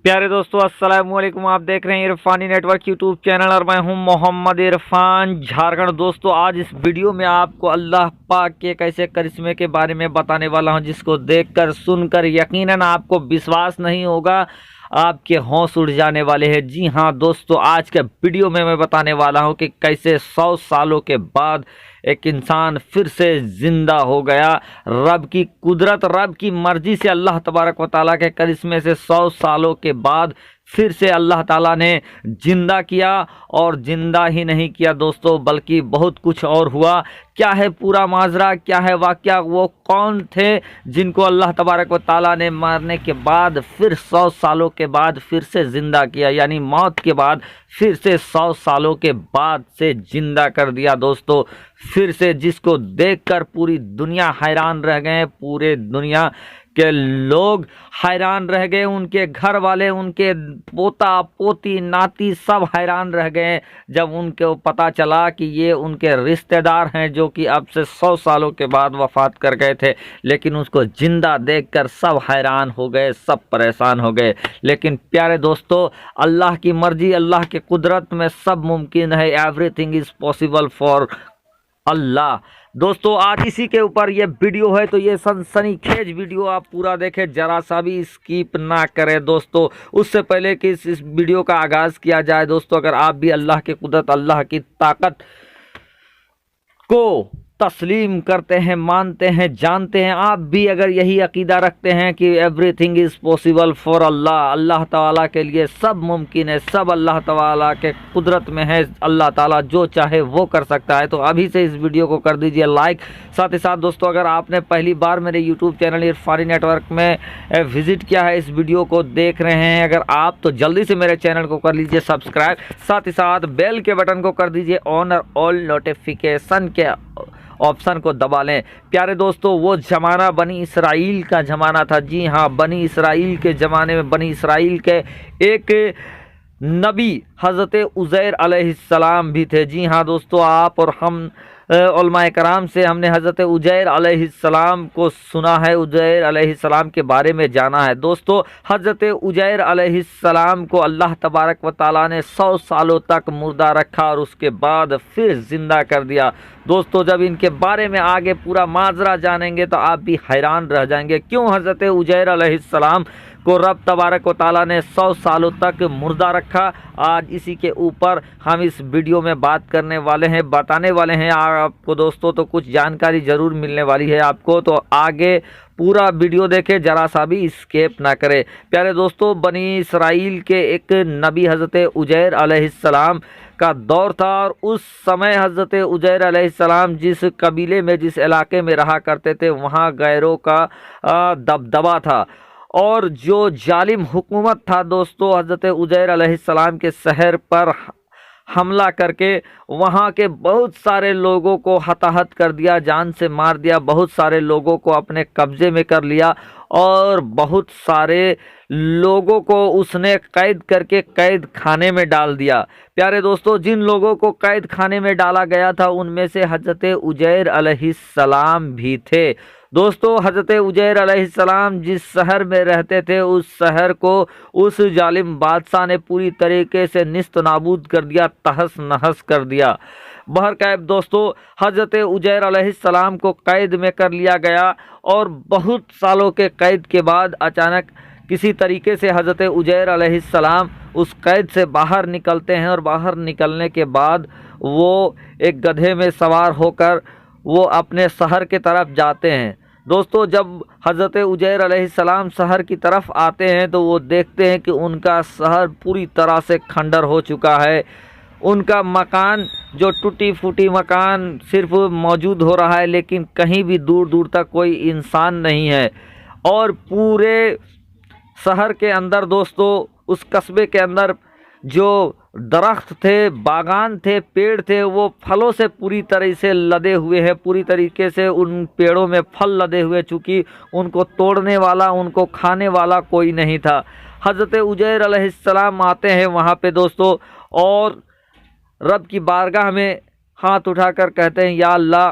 प्यारे दोस्तों, अस्सलाम वालेकुम। आप देख रहे हैं इरफानी नेटवर्क यूट्यूब चैनल और मैं हूं मोहम्मद इरफान झारखंड। दोस्तों, आज इस वीडियो में आपको अल्लाह पाक के कैसे करिश्मे के बारे में बताने वाला हूं, जिसको देखकर सुनकर यकीनन आपको विश्वास नहीं होगा, आपके होश उड़ जाने वाले हैं। जी हाँ दोस्तों, आज के वीडियो में मैं बताने वाला हूं कि कैसे 100 सालों के बाद एक इंसान फिर से जिंदा हो गया। रब की कुदरत, रब की मर्जी से, अल्लाह तबारक व तआला के करिश्मे से 100 सालों के बाद फिर से अल्लाह ताला ने जिंदा किया। और जिंदा ही नहीं किया दोस्तों, बल्कि बहुत कुछ और हुआ। क्या है पूरा माजरा, क्या है वाकया, वो कौन थे जिनको अल्लाह तबारक व तआला ने मारने के बाद फिर 100 सालों के बाद फिर से ज़िंदा किया, यानी मौत के बाद फिर से 100 सालों के बाद से ज़िंदा कर दिया दोस्तों। फिर से जिसको देखकर पूरी दुनिया हैरान रह गए, पूरे दुनिया के लोग हैरान रह गए, उनके घर वाले, उनके पोता पोती नाती सब हैरान रह गए जब उनको पता चला कि ये उनके रिश्तेदार हैं जो कि अब से 100 सालों के बाद वफात कर गए थे। लेकिन उसको जिंदा देखकर सब हैरान हो गए, सब परेशान हो गए। लेकिन प्यारे दोस्तों, अल्लाह की मर्जी, अल्लाह की कुदरत में सब मुमकिन है। एवरीथिंग इज़ पॉसिबल फॉर अल्लाह। दोस्तों, आज इसी के ऊपर ये वीडियो है, तो ये सनसनीखेज वीडियो आप पूरा देखें, जरा सा भी स्किप ना करें दोस्तों। उससे पहले कि इस वीडियो का आगाज़ किया जाए दोस्तों, अगर आप भी अल्लाह की कुदरत, अल्लाह की ताकत को तस्लीम करते हैं, मानते हैं, जानते हैं, आप भी अगर यही अकीदा रखते हैं कि एवरीथिंग इज़ पॉसिबल फॉर अल्लाह, अल्लाह ताला के लिए सब मुमकिन है, सब अल्लाह ताला के कुदरत में है, अल्लाह ताला जो चाहे वो कर सकता है, तो अभी से इस वीडियो को कर दीजिए लाइक। साथ ही साथ दोस्तों, अगर आपने पहली बार मेरे यूट्यूब चैनल इरफानी नेटवर्क में विज़िट किया है, इस वीडियो को देख रहे हैं अगर आप, तो जल्दी से मेरे चैनल को कर लीजिए सब्सक्राइब। साथ ही साथ बेल के बटन को कर दीजिए ऑन और ऑल नोटिफिकेशन के ऑप्शन को दबा लें। प्यारे दोस्तों, वो ज़माना बनी इसराइल का ज़माना था। जी हाँ, बनी इसराइल के ज़माने में बनी इसराइल के एक नबी हज़रत उज़ैर अलैहिस्सलाम भी थे। जी हाँ दोस्तों, आप और हम उलमाए कराम से हमने हज़रत उज़ैर अलैहिस्सलाम को सुना है, उज़ैर अलैहिस्सलाम के बारे में जाना है। दोस्तों, हज़रत उज़ैर अलैहिस्सलाम को अल्लाह तबारक व तआला ने 100 सालों तक मुर्दा रखा और उसके बाद फिर ज़िंदा कर दिया। दोस्तों, जब इनके बारे में आगे पूरा माजरा जानेंगे तो आप भी हैरान रह जाएंगे, क्यों हज़रत उज़ैर अलैहिस्सलाम को रब तबारक व तआला ने 100 सालों तक मुर्दा रखा। आज इसी के ऊपर हम इस वीडियो में बात करने वाले हैं, बताने वाले हैं आपको दोस्तों, तो कुछ जानकारी ज़रूर मिलने वाली है आपको, तो आगे पूरा वीडियो देखें, जरा सा भी स्किप ना करें। प्यारे दोस्तों, बनी इसराइल के एक नबी हज़रत उज़ैर अलैहिस्सलाम का दौर था, और उस समय हज़रत उज़ैर अलैहिस्सलाम जिस कबीले में, जिस इलाके में रहा करते थे, वहाँ गैरों का दबदबा था, और जो जालिम हुकूमत था दोस्तों, हज़रत उज़ैर अलैहिस्सलाम के शहर पर हमला करके वहाँ के बहुत सारे लोगों को हताहत कर दिया, जान से मार दिया, बहुत सारे लोगों को अपने कब्ज़े में कर लिया, और बहुत सारे लोगों को उसने कैद करके कैद खाने में डाल दिया। प्यारे दोस्तों, जिन लोगों को कैद खाने में डाला गया था उनमें से हज़रत उज़ैर अलैहिस्सलाम भी थे। दोस्तों, हज़रत उज़ैर अलैहिस्सलाम जिस शहर में रहते थे, उस शहर को उस जालिम बादशाह ने पूरी तरीके से निस्त नाबूद कर दिया, तहस नहस कर दिया। बहरकैफ दोस्तों, हज़रत उज़ैर अलैहिस्सलाम को कैद में कर लिया गया, और बहुत सालों के कैद के बाद अचानक किसी तरीके से हज़रत उज़ैर अलैहिस्सलाम उस कैद से बाहर निकलते हैं, और बाहर निकलने के बाद वो एक गधे में सवार होकर वो अपने शहर के तरफ जाते हैं। दोस्तों, जब हज़रत उज़ैर अलैहिस्सलाम शहर की तरफ आते हैं तो वो देखते हैं कि उनका शहर पूरी तरह से खंडर हो चुका है। उनका मकान, जो टूटी फूटी मकान सिर्फ मौजूद हो रहा है, लेकिन कहीं भी दूर दूर तक कोई इंसान नहीं है। और पूरे शहर के अंदर दोस्तों, उस कस्बे के अंदर जो दरख्त थे, बागान थे, पेड़ थे, वो फलों से पूरी तरह से लदे हुए हैं, पूरी तरीके से उन पेड़ों में फल लदे हुए, चूँकि उनको तोड़ने वाला, उनको खाने वाला कोई नहीं था। हज़रत उज़ैर अलैहिस्सलाम आते हैं वहाँ पे दोस्तों, और रब की बारगाह में हाथ उठाकर कहते हैं, या अल्लाह,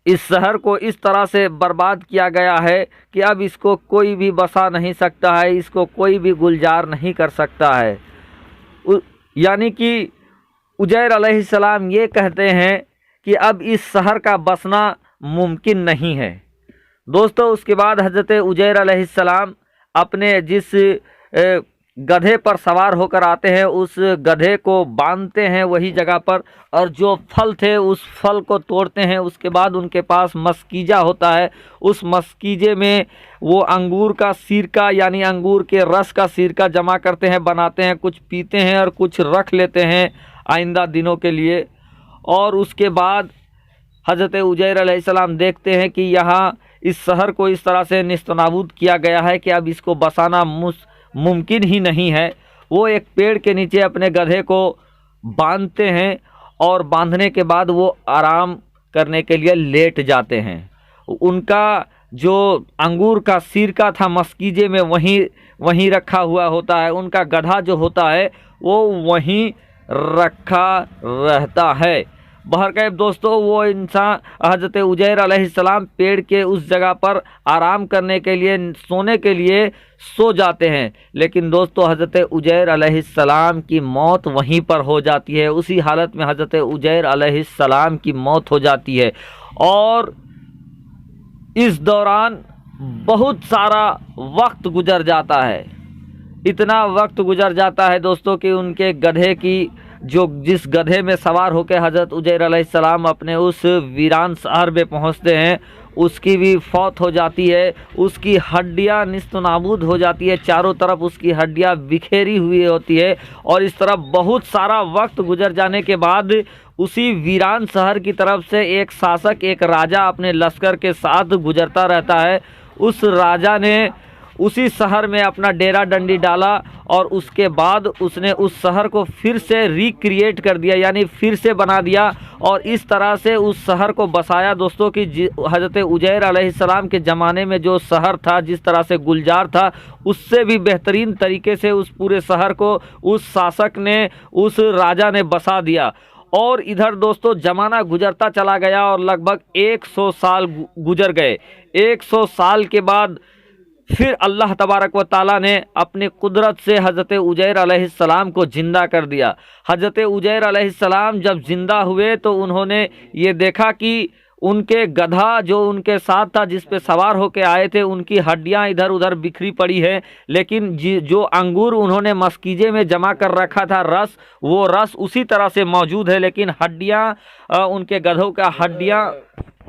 इस शहर को इस तरह से बर्बाद किया गया है कि अब इसको कोई भी बसा नहीं सकता है, इसको कोई भी गुलजार नहीं कर सकता है। यानी कि उजैर अलैहिस्सलाम ये कहते हैं कि अब इस शहर का बसना मुमकिन नहीं है। दोस्तों उसके बाद हज़रत उजैर अलैहिस्सलाम अपने जिस गधे पर सवार होकर आते हैं उस गधे को बांधते हैं वही जगह पर, और जो फल थे उस फल को तोड़ते हैं। उसके बाद उनके पास मस्कीजा होता है, उस मस्कीजे में वो अंगूर का सिरका यानी अंगूर के रस का सिरका जमा करते हैं, बनाते हैं, कुछ पीते हैं और कुछ रख लेते हैं आइंदा दिनों के लिए। और उसके बाद हज़रत उजैर अलैहिस्सलाम देखते हैं कि यहाँ इस शहर को इस तरह से निस्तनाबूद किया गया है कि अब इसको बसाना मुमकिन ही नहीं है। वो एक पेड़ के नीचे अपने गधे को बांधते हैं और बांधने के बाद वो आराम करने के लिए लेट जाते हैं। उनका जो अंगूर का सिरका था मस्कीजे में वहीं रखा हुआ होता है, उनका गधा जो होता है वो वहीं रखा रहता है। बहरकैफ दोस्तों वो इंसान हज़रत उजैर अलैहिस्सलाम पेड़ के उस जगह पर आराम करने के लिए, सोने के लिए सो जाते हैं। लेकिन दोस्तों हज़रत उजैर अलैहिस्सलाम की मौत वहीं पर हो जाती है। उसी हालत में हज़रत उजैर अलैहिस्सलाम की मौत हो जाती है। और इस दौरान बहुत सारा वक्त गुजर जाता है, इतना वक्त गुजर जाता है दोस्तों कि उनके गधे की जिस गधे में सवार होकर हज़रत उजैर अलैहिस्सलाम अपने उस वीरान शहर में पहुंचते हैं उसकी भी फौत हो जाती है। उसकी हड्डियां निस्तनाबूद हो जाती है, चारों तरफ उसकी हड्डियां बिखेरी हुई होती है। और इस तरफ बहुत सारा वक्त गुजर जाने के बाद उसी वीरान शहर की तरफ से एक शासक, एक राजा अपने लश्कर के साथ गुजरता रहता है। उस राजा ने उसी शहर में अपना डेरा डंडी डाला और उसके बाद उसने उस शहर को फिर से रिक्रिएट कर दिया, यानी फिर से बना दिया और इस तरह से उस शहर को बसाया दोस्तों कि हज़रत उजैर अलैहिस्सलाम के ज़माने में जो शहर था, जिस तरह से गुलजार था, उससे भी बेहतरीन तरीके से उस पूरे शहर को उस शासक ने, उस राजा ने बसा दिया। और इधर दोस्तों ज़माना गुजरता चला गया और लगभग 100 साल गुजर गए। 100 साल के बाद फिर अल्लाह तबारक व ताला ने अपनी कुदरत से हज़रत उजैर अलैहिस्सलाम को ज़िंदा कर दिया। हज़रत उजैर अलैहिस्सलाम जब ज़िंदा हुए तो उन्होंने ये देखा कि उनके गधा जो उनके साथ था, जिस पे सवार होकर आए थे, उनकी हड्डियां इधर उधर बिखरी पड़ी है, लेकिन जो अंगूर उन्होंने मस्कीजे में जमा कर रखा था रस, वो रस उसी तरह से मौजूद है, लेकिन हड्डियां उनके गधों का हड्डियां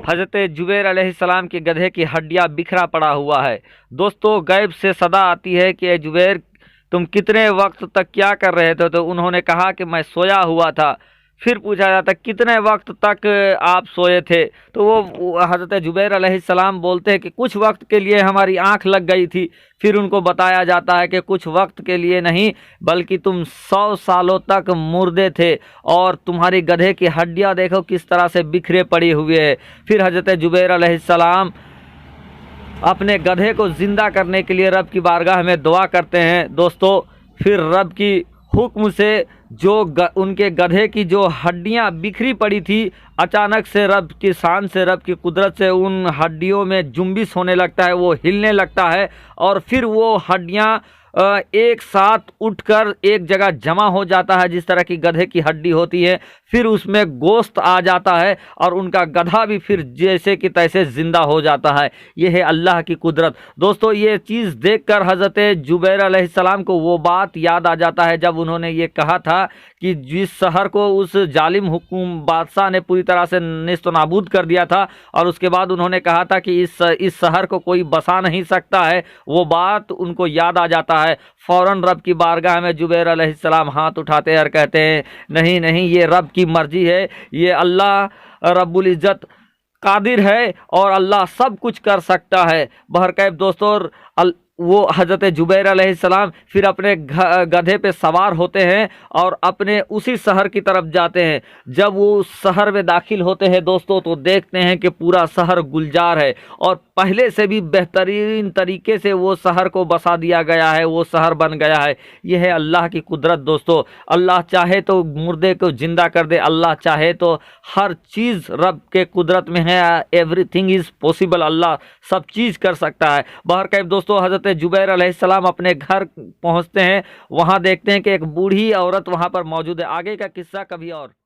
हज़रत जुबैर अलैहिस्सलाम के गधे की हड्डियां बिखरा पड़ा हुआ है। दोस्तों गैब से सदा आती है कि जुबैर तुम कितने वक्त तक क्या कर रहे थे? तो उन्होंने कहा कि मैं सोया हुआ था। फिर पूछा जाता कितने वक्त तक आप सोए थे? तो वो हज़रत जुबैर अलैहिस्सलाम बोलते हैं कि कुछ वक्त के लिए हमारी आंख लग गई थी। फिर उनको बताया जाता है कि कुछ वक्त के लिए नहीं, बल्कि तुम 100 सालों तक मुर्दे थे और तुम्हारी गधे की हड्डियां देखो किस तरह से बिखरे पड़ी हुई है। फिर हज़रत जुबैर अलैहिस्सलाम अपने गधे को ज़िंदा करने के लिए रब की बारगाह में दुआ करते हैं दोस्तों। फिर रब की हुक्म से उनके गधे की जो हड्डियां बिखरी पड़ी थी, अचानक से रब की शान से, रब की कुदरत से उन हड्डियों में जुम्बिश होने लगता है, वो हिलने लगता है और फिर वो हड्डियां एक साथ उठकर एक जगह जमा हो जाता है, जिस तरह की गधे की हड्डी होती है। फिर उसमें गोश्त आ जाता है और उनका गधा भी फिर जैसे कि तैसे ज़िंदा हो जाता है। ये है अल्लाह की कुदरत। दोस्तों ये चीज़ देखकर हज़रत जुबैर अलैहिस्सलाम को वो बात याद आ जाता है जब उन्होंने ये कहा था कि जिस शहर को उस जालिम हुकुम बादशाह ने पूरी तरह से नेस्तनाबूद कर दिया था, और उसके बाद उन्होंने कहा था कि इस शहर को कोई बसा नहीं सकता है, वो बात उनको याद आ जाता है। फ़ौरन रब की बारगाह में जुबैर अलैहिस्सलाम हाथ उठाते हैं और कहते हैं नहीं नहीं, ये रब की मर्जी है, ये अल्लाह रब्बुल इज़्ज़त कादिर है और अल्लाह सब कुछ कर सकता है। बहरकैफ दोस्तों वो हजरत जुबैर अलैहिस्सलाम फिर अपने गधे पे सवार होते हैं और अपने उसी शहर की तरफ जाते हैं। जब वो उस शहर में दाखिल होते हैं दोस्तों, तो देखते हैं कि पूरा शहर गुलजार है और पहले से भी बेहतरीन तरीके से वो शहर को बसा दिया गया है, वो शहर बन गया है। ये है अल्लाह की कुदरत दोस्तों। अल्लाह चाहे तो मुर्दे को जिंदा कर दे, अल्लाह चाहे तो हर चीज़ रब के कुदरत में है। एवरीथिंग इज़ पॉसिबल, अल्लाह सब चीज़ कर सकता है। बहरकैफ दोस्तों, हज़रत जुबैर अलैहिस्सलाम अपने घर पहुंचते हैं। वहां देखते हैं कि एक बूढ़ी औरत वहां पर मौजूद है। आगे का किस्सा कभी और।